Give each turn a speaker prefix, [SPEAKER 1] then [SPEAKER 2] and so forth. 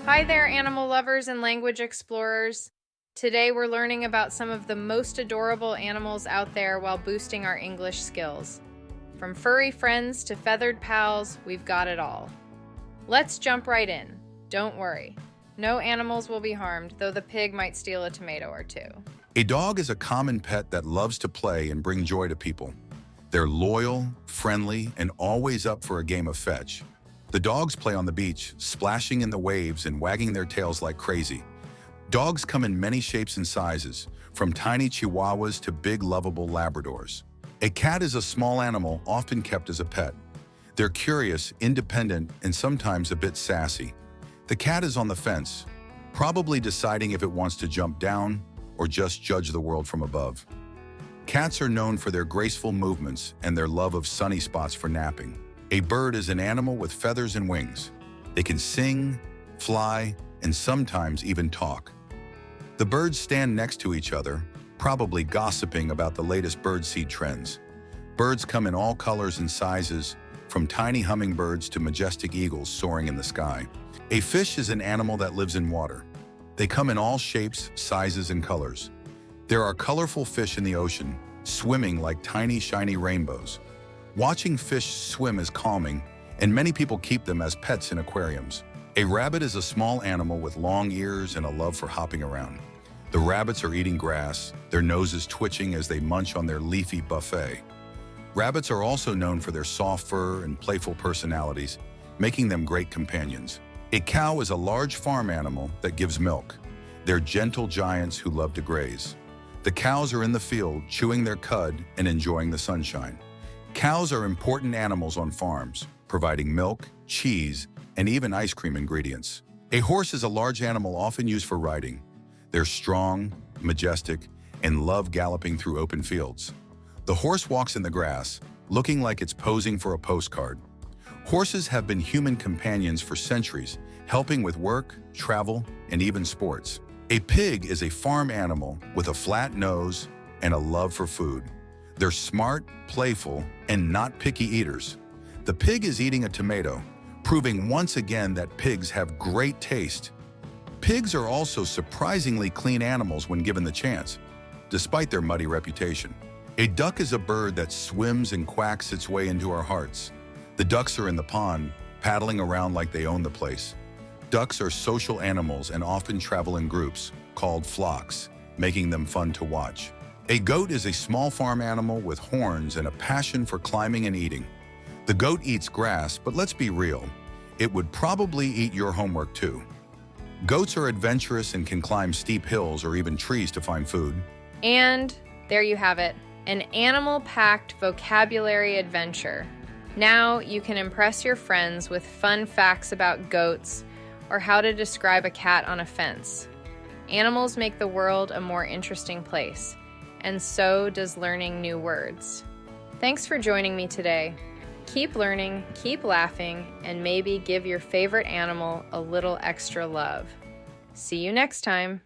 [SPEAKER 1] Hi there, animal lovers and language explorers. Today we're learning about some of the most adorable animals out there while boosting our English skills. From furry friends to feathered pals, we've got it all. Let's jump right in. Don't worry. No animals will be harmed, though the pig might steal a tomato or two.
[SPEAKER 2] A dog is a common pet that loves to play and bring joy to people. They're loyal, friendly, and always up for a game of fetch. The dogs play on the beach, splashing in the waves and wagging their tails like crazy. Dogs come in many shapes and sizes, from tiny chihuahuas to big, lovable Labradors. A cat is a small animal often kept as a pet. They're curious, independent, and sometimes a bit sassy. The cat is on the fence, probably deciding if it wants to jump down or just judge the world from above. Cats are known for their graceful movements and their love of sunny spots for napping. A bird is an animal with feathers and wings. They can sing, fly, and sometimes even talk. The birds stand next to each other, probably gossiping about the latest birdseed trends. Birds come in all colors and sizes, from tiny hummingbirds to majestic eagles soaring in the sky. A fish is an animal that lives in water. They come in all shapes, sizes, and colors. There are colorful fish in the ocean, swimming like tiny, shiny rainbows. Watching fish swim is calming, and many people keep them as pets in aquariums. A rabbit is a small animal with long ears and a love for hopping around. The rabbits are eating grass, their noses twitching as they munch on their leafy buffet. Rabbits are also known for their soft fur and playful personalities, making them great companions. A cow is a large farm animal that gives milk. They're gentle giants who love to graze. The cows are in the field, chewing their cud and enjoying the sunshine. Cows are important animals on farms, providing milk, cheese, and even ice cream ingredients. A horse is a large animal often used for riding. They're strong, majestic, and love galloping through open fields. The horse walks in the grass, looking like it's posing for a postcard. Horses have been human companions for centuries, helping with work, travel, and even sports. A pig is a farm animal with a flat nose and a love for food. They're smart, playful, and not picky eaters. The pig is eating a tomato, proving once again that pigs have great taste. Pigs are also surprisingly clean animals when given the chance, despite their muddy reputation. A duck is a bird that swims and quacks its way into our hearts. The ducks are in the pond, paddling around like they own the place. Ducks are social animals and often travel in groups, called flocks, making them fun to watch. A goat is a small farm animal with horns and a passion for climbing and eating. The goat eats grass, but let's be real, it would probably eat your homework too. Goats are adventurous and can climb steep hills or even trees to find food.
[SPEAKER 1] And there you have it, an animal-packed vocabulary adventure. Now you can impress your friends with fun facts about goats or how to describe a cat on a fence. Animals make the world a more interesting place, and so does learning new words. Thanks for joining me today. Keep learning, keep laughing, and maybe give your favorite animal a little extra love. See you next time.